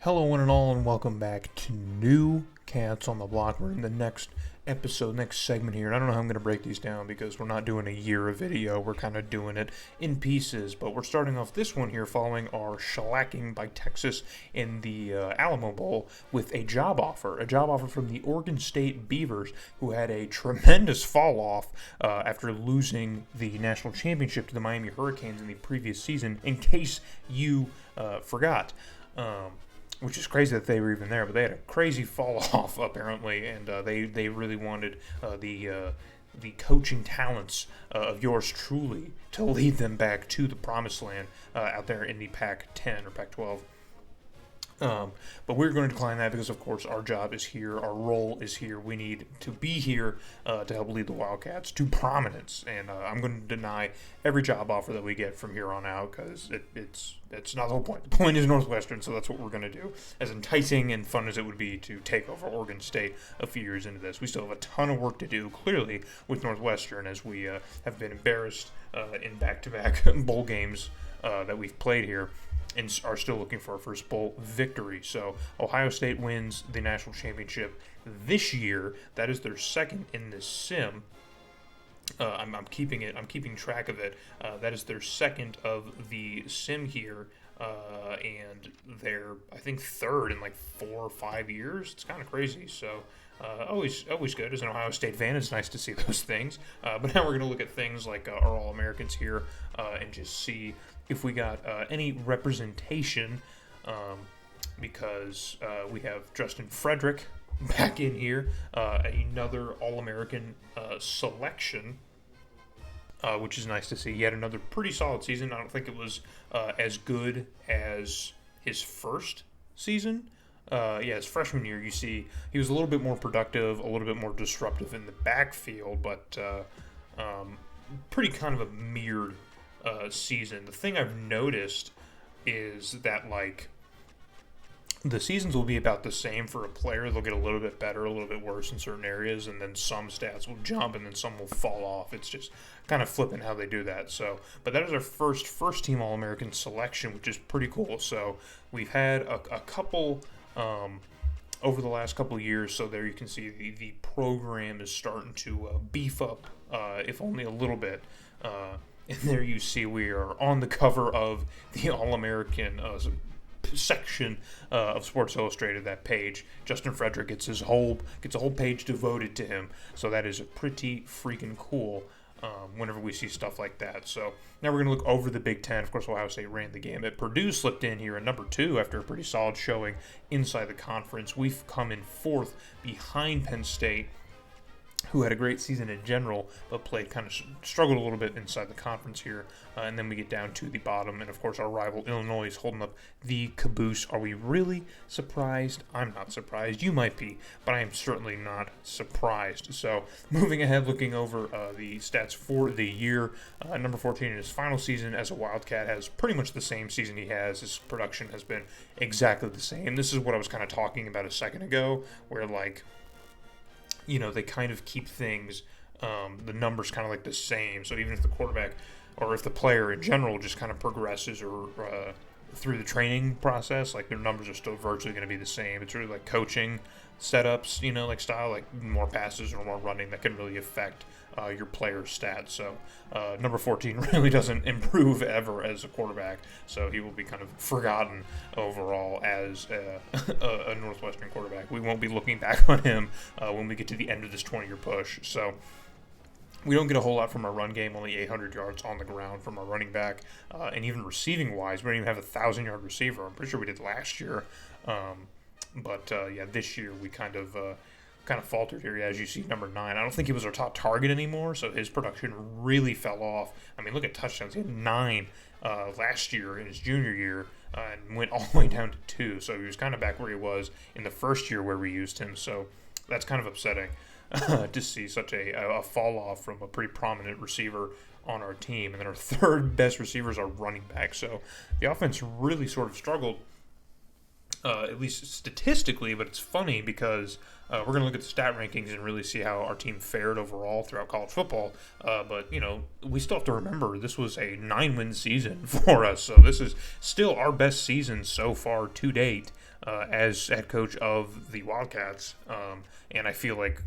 Hello, one and all, and welcome back to New Cats on the Block. We're in the next episode, next segment here. And I don't know how I'm going to break these down because we're not doing a year of video. We're kind of doing it in pieces. But we're starting off this one here following our shellacking by Texas in the Alamo Bowl with a job offer. A job offer from the Oregon State Beavers, who had a tremendous fall off after losing the national championship to the Miami Hurricanes in the previous season, in case you forgot. Which is crazy that they were even there, but they had a crazy fall off apparently, and they really wanted the coaching talents of yours truly to lead them back to the promised land out there in the Pac-10 or Pac-12. But we're going to decline that because, of course, our job is here, our role is here. We need to be here to help lead the Wildcats to prominence, and I'm going to deny every job offer that we get from here on out because it's not the whole point. The point is Northwestern, so that's what we're going to do. As enticing and fun as it would be to take over Oregon State a few years into this, we still have a ton of work to do, clearly, with Northwestern, as we have been embarrassed in back-to-back bowl games that we've played here, and are still looking for our first bowl victory. So Ohio State wins the national championship this year. That is their second in this sim. I'm keeping track of it. That is their second of the sim here, and they're, I think, third in like 4 or 5 years. It's kind of crazy. So always good as an Ohio State fan. It's nice to see those things. But now we're going to look at things like our All-Americans here and just see if we got any representation, because we have Justin Frederick back in here, another All-American selection, which is nice to see. He had another pretty solid season. I don't think it was as good as his first season. His freshman year, you see, he was a little bit more productive, a little bit more disruptive in the backfield, but pretty kind of a mirrored season. The thing I've noticed is that, like, the seasons will be about the same for a player. They'll get a little bit better, a little bit worse in certain areas, and then some stats will jump and then some will fall off. It's just kind of flipping how they do that. So, but that is our first team All-American selection, which is pretty cool. So we've had a couple over the last couple of years. So there you can see the program is starting to beef up, if only a little bit. And there you see we are on the cover of the All-American section of Sports Illustrated, that page. Justin Frederick gets a whole page devoted to him. So that is pretty freaking cool whenever we see stuff like that. So now we're going to look over the Big Ten. Of course, Ohio State ran the gamut. Purdue slipped in here at number 2 after a pretty solid showing inside the conference. We've come in 4th behind Penn State, who had a great season in general, but struggled a little bit inside the conference here. And then we get down to the bottom, and of course our rival Illinois is holding up the caboose. Are we really surprised? I'm not surprised. You might be, but I am certainly not surprised. So moving ahead, looking over the stats for the year, number 14 in his final season as a Wildcat has pretty much the same season he has. His production has been exactly the same. This is what I was kind of talking about a second ago, where, like, they kind of keep things, the numbers kind of like the same. So even if the quarterback or if the player in general just kind of progresses or through the training process, like, their numbers are still virtually going to be the same. It's really like coaching setups, like style, like more passes or more running that can really affect your player's stats. So number 14 really doesn't improve ever as a quarterback, so he will be kind of forgotten overall as a Northwestern quarterback. We won't be looking back on him when we get to the end of this 20-year push. So we don't get a whole lot from our run game, only 800 yards on the ground from our running back, and even receiving-wise, we don't even have a 1,000-yard receiver. I'm pretty sure we did last year. But this year we kind of faltered here. As you see, number 9. I don't think he was our top target anymore, so his production really fell off. I mean, look at touchdowns. He had 9 last year in his junior year and went all the way down to 2. So he was kind of back where he was in the first year where we used him. So that's kind of upsetting to see such a fall off from a pretty prominent receiver on our team. And then our third best receivers are running back. So the offense really sort of struggled, at least statistically, but it's funny because we're going to look at the stat rankings and really see how our team fared overall throughout college football. But we still have to remember this was a 9-win season for us, so this is still our best season so far to date. as head coach of the Wildcats, and I feel like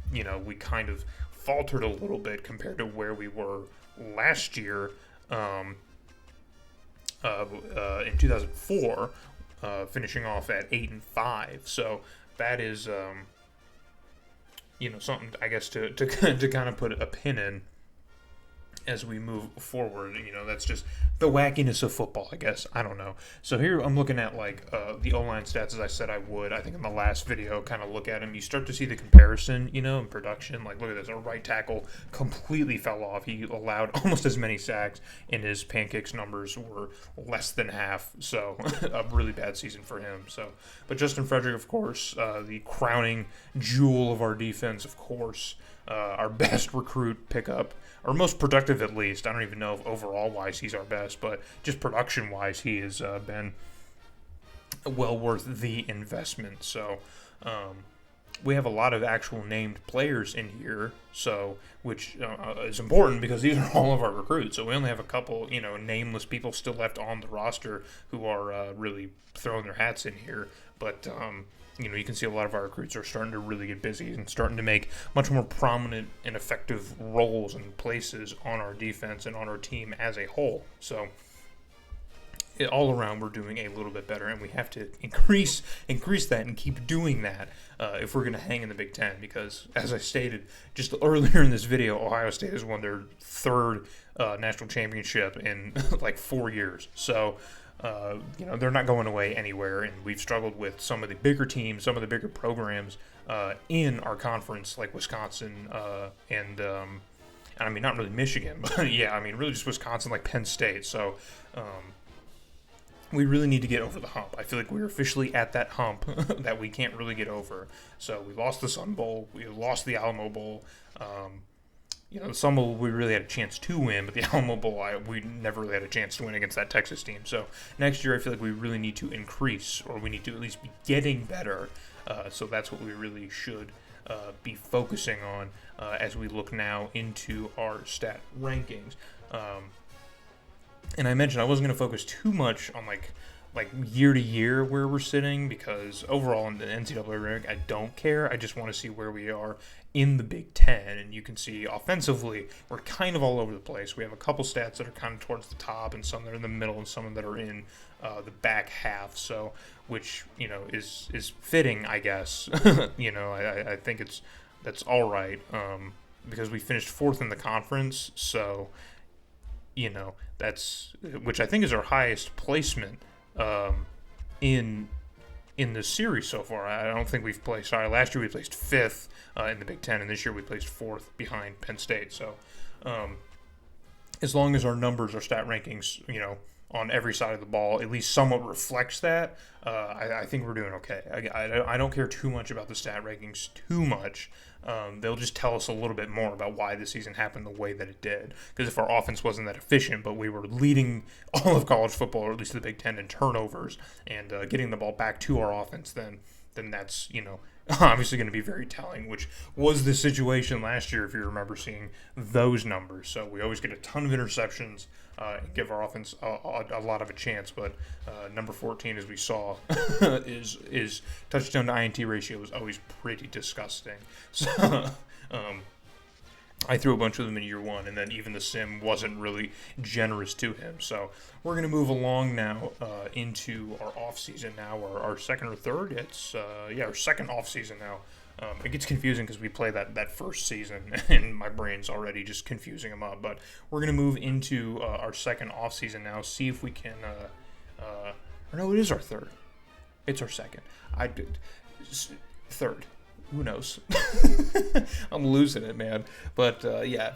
we kind of faltered a little bit compared to where we were last year in 2004, finishing off at 8-5. So that is something I guess to kind of put a pin in as we move forward. That's just the wackiness of football, I guess. I don't know. So here I'm looking at the O-line stats, as I said I would. I think in the last video, kind of look at them. You start to see the comparison, in production. Like, look at this. Our right tackle completely fell off. He allowed almost as many sacks, and his pancakes numbers were less than half. So a really bad season for him. But Justin Frederick, of course, the crowning jewel of our defense, of course, our best recruit pickup, or most productive at least. I don't even know if overall-wise he's our best, but just production-wise he has been well worth the investment. So we have a lot of actual named players in here, which is important because these are all of our recruits. So we only have a couple, nameless people still left on the roster who are really throwing their hats in here. But you can see a lot of our recruits are starting to really get busy and starting to make much more prominent and effective roles and places on our defense and on our team as a whole. So all around, we're doing a little bit better, and we have to increase that and keep doing that if we're going to hang in the Big Ten. Because, as I stated just earlier in this video, Ohio State has won their third national championship in like 4 years. So they're not going away anywhere, and we've struggled with some of the bigger teams, some of the bigger programs in our conference, like Wisconsin and I mean, not really Michigan, but yeah, I mean, really just Wisconsin, like Penn State. So we really need to get over the hump. I feel like we're officially at that hump that we can't really get over. So we lost the Sun Bowl, we lost the Alamo Bowl. The Sun Bowl we really had a chance to win, but the Alamo Bowl we never really had a chance to win against that Texas team. So next year I feel like we really need to increase, or we need to at least be getting better. So that's what we really should be focusing on as we look now into our stat rankings. And I mentioned I wasn't going to focus too much on like year to year where we're sitting, because overall in the NCAA rank I don't care. I just want to see where we are in the Big Ten, and you can see offensively we're kind of all over the place. We have a couple stats that are kind of towards the top, and some that are in the middle, and some that are in the back half. So, which is fitting, I guess. I think that's all right because we finished fourth in the conference. So, that's, which I think is our highest placement in the series so far. I don't think we've placed high. Last year we placed fifth in the Big Ten, and this year we placed fourth behind Penn State. So as long as our numbers, our stat rankings, on every side of the ball at least somewhat reflects that, I think we're doing okay. I don't care too much about the stat rankings too much. They'll just tell us a little bit more about why the season happened the way that it did. Because if our offense wasn't that efficient, but we were leading all of college football, or at least the Big Ten, in turnovers and getting the ball back to our offense, then that's, obviously going to be very telling, which was the situation last year if you remember seeing those numbers. So we always get a ton of interceptions and give our offense a lot of a chance. But number 14, as we saw, is touchdown to INT ratio is always pretty disgusting. So I threw a bunch of them in year one, and then even the sim wasn't really generous to him. So we're going to move along now into our off-season now, or our second or third. It's, our second off-season now. It gets confusing because we play that first season, and my brain's already just confusing them up. But we're going to move into our second off-season now, see if we can, or no, it is our third. It's our second. Third. Who knows? I'm losing it, man. But,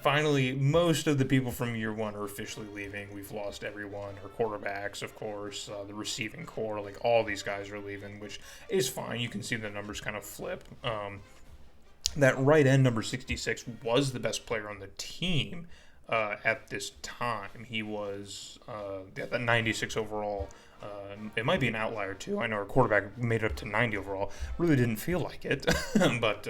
finally, most of the people from year one are officially leaving. We've lost everyone. Our quarterbacks, of course, the receiving core, like all these guys are leaving, which is fine. You can see the numbers kind of flip. That right end, number 66, was the best player on the team at this time. He was the 96 overall. It might be an outlier too. I know our quarterback made it up to 90 overall. Really didn't feel like it, but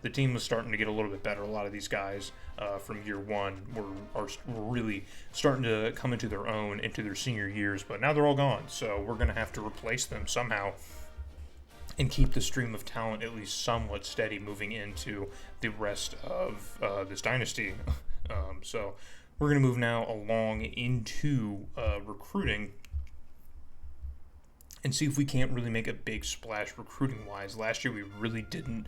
the team was starting to get a little bit better. A lot of these guys from year one were really starting to come into their own into their senior years, but now they're all gone. So we're going to have to replace them somehow. and keep the stream of talent at least somewhat steady moving into the rest of this dynasty. So we're going to move now along into recruiting and see if we can't really make a big splash recruiting-wise. Last year we really didn't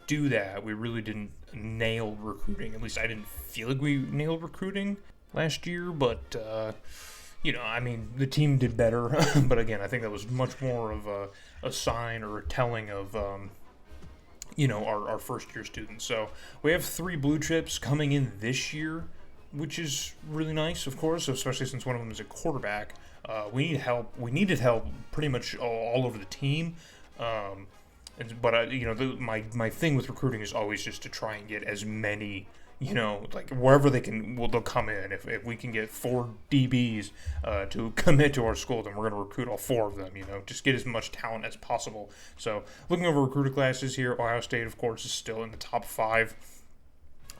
do that. We really didn't nail recruiting. At least I didn't feel like we nailed recruiting last year, but the team did better. But again, I think that was much more of a sign or a telling of our first-year students. So we have 3 blue chips coming in this year, which is really nice, of course, especially since one of them is a quarterback. We need help. We needed help pretty much all over the team. But my thing with recruiting is always just to try and get as many, wherever they can, they'll come in. If we can get 4 DBs to commit to our school, then we're going to recruit all 4 of them. Just get as much talent as possible. So looking over recruiter classes here, Ohio State, of course, is still in the top 5.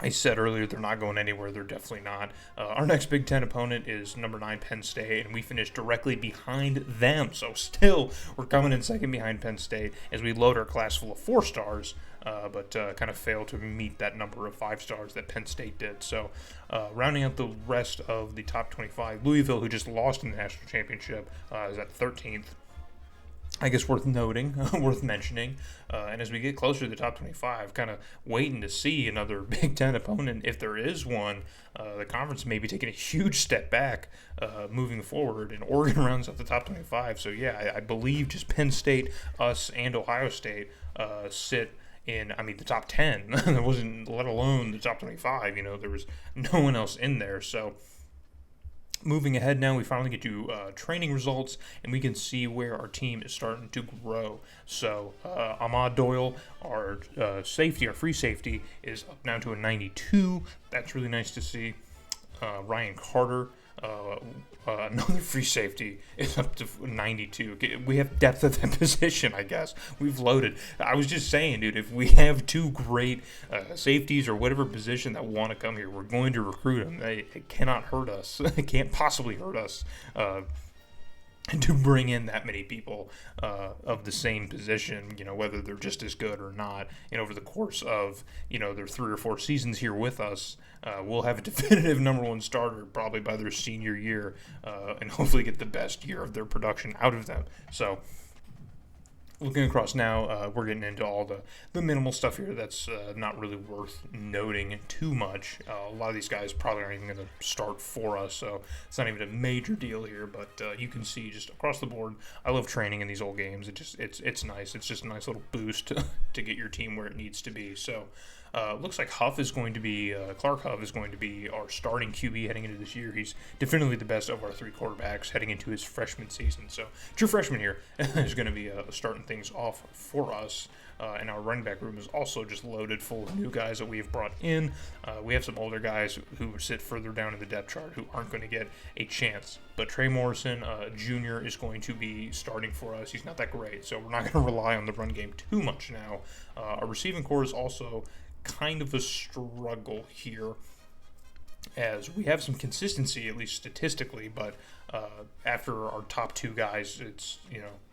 I said earlier they're not going anywhere. They're definitely not. Our next Big Ten opponent is number 9 Penn State, and we finished directly behind them. So still, we're coming in second behind Penn State as we load our class full of 4 stars, but kind of fail to meet that number of 5 stars that Penn State did. So rounding out the rest of the top 25, Louisville, who just lost in the national championship, is at 13th. I guess worth noting, worth mentioning, and as we get closer to the top 25, kind of waiting to see another Big Ten opponent, if there is one. The conference may be taking a huge step back moving forward, and Oregon rounds up the top 25. So yeah, I believe just Penn State, us, and Ohio State sit in, the top 10. There wasn't, let alone the top 25. There was no one else in there. So moving ahead now, we finally get to training results, and we can see where our team is starting to grow. So Ahmad Doyle, our safety, our free safety, is up now to a 92. That's really nice to see. Ryan Carter, another free safety, is up to 92. We have depth at that position, I guess. We've loaded. I was just saying, dude, if we have 2 great safeties or whatever position that want to come here, we're going to recruit them. It cannot hurt us. It can't possibly hurt us to bring in that many people of the same position, whether they're just as good or not. And over the course of, their 3 or 4 seasons here with us, we'll have a definitive number 1 starter probably by their senior year, and hopefully get the best year of their production out of them. So looking across now, we're getting into all the minimal stuff here that's not really worth noting too much. A lot of these guys probably aren't even going to start for us, so it's not even a major deal here. But you can see just across the board, I love training in these old games. It's nice. It's just a nice little boost to get your team where it needs to be. So looks like Clark Huff is going to be our starting QB heading into this year. He's definitively the best of our 3 quarterbacks heading into his freshman season. So true freshman here is going to be starting things off for us. And our running back room is also just loaded full of new guys that we have brought in. We have some older guys who sit further down in the depth chart who aren't going to get a chance. But Trey Morrison, Jr., is going to be starting for us. He's not that great, so we're not going to rely on the run game too much now. Our receiving core is also kind of a struggle here, as we have some consistency, at least statistically, but after our top 2 guys, it's,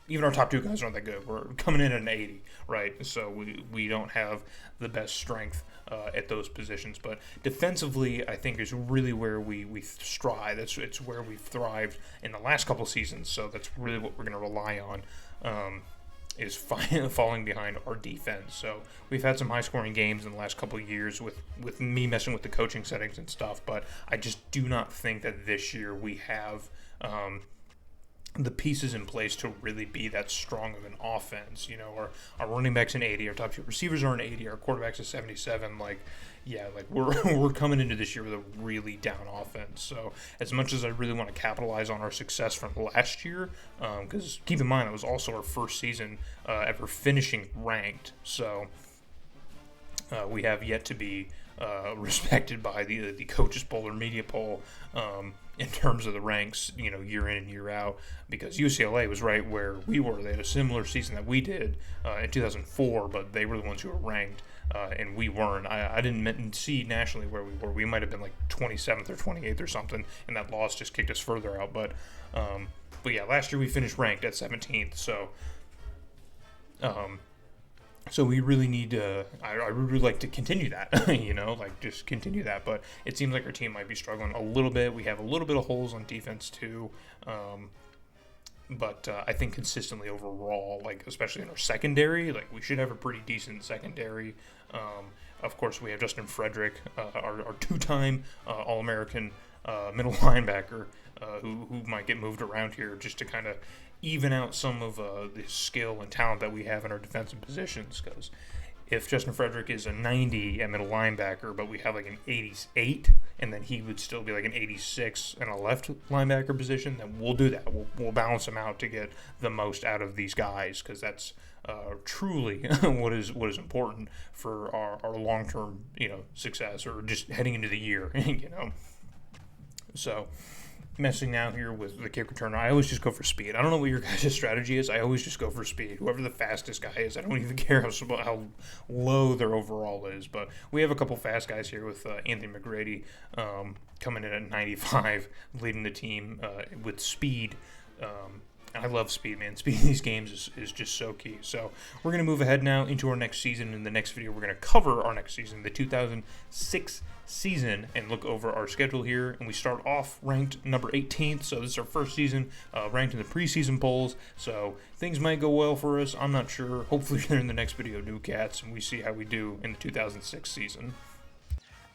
even our top 2 guys aren't that good. We're coming in at an 80, right? So we don't have the best strength at those positions. But defensively, I think is really where we strive. It's where we've thrived in the last couple seasons. So that's really what we're going to rely on. Is falling behind our defense. So we've had some high-scoring games in the last couple of years with me messing with the coaching settings and stuff, but I just do not think that this year we have the pieces in place to really be that strong of an offense. Our running back's an 80, our top 2 receivers are an 80, our quarterback's a 77. We're coming into this year with a really down offense. So as much as I really want to capitalize on our success from last year, because keep in mind it was also our first season ever finishing ranked. So we have yet to be respected by the coaches poll or media poll in terms of the ranks, year in and year out, because UCLA was right where we were. They had a similar season that we did in 2004, but they were the ones who were ranked, and we weren't. I didn't see nationally where we were. We might have been like 27th or 28th or something, and that loss just kicked us further out. But yeah, last year we finished ranked at 17th, so So we really need to, I would really like to continue that, just continue that. But it seems like our team might be struggling a little bit. We have a little bit of holes on defense too. But I think consistently overall, especially in our secondary, we should have a pretty decent secondary. Of course, we have Justin Frederick, our two-time All-American middle linebacker, who might get moved around here just to kind of even out some of the skill and talent that we have in our defensive positions. Because if Justin Frederick is a 90 at middle linebacker, but we have an 88, and then he would still be an 86 in a left linebacker position, then we'll do that. We'll balance him out to get the most out of these guys, because that's truly what is important for our long-term success, or just heading into the year. So messing now here with the kick returner, I always just go for speed. I don't know what your guys' strategy is. I always just go for speed. Whoever the fastest guy is, I don't even care how low their overall is. But we have a couple fast guys here with Anthony McGrady coming in at 95, leading the team with speed. I love speed, man. Speed in these games is just so key. So we're going to move ahead now into our next season. In the next video, we're going to cover our next season, the 2006 season, and look over our schedule here. And we start off ranked number 18th. So this is our first season ranked in the preseason polls. So things might go well for us. I'm not sure. Hopefully, they're in the next video, New Cats, and we see how we do in the 2006 season.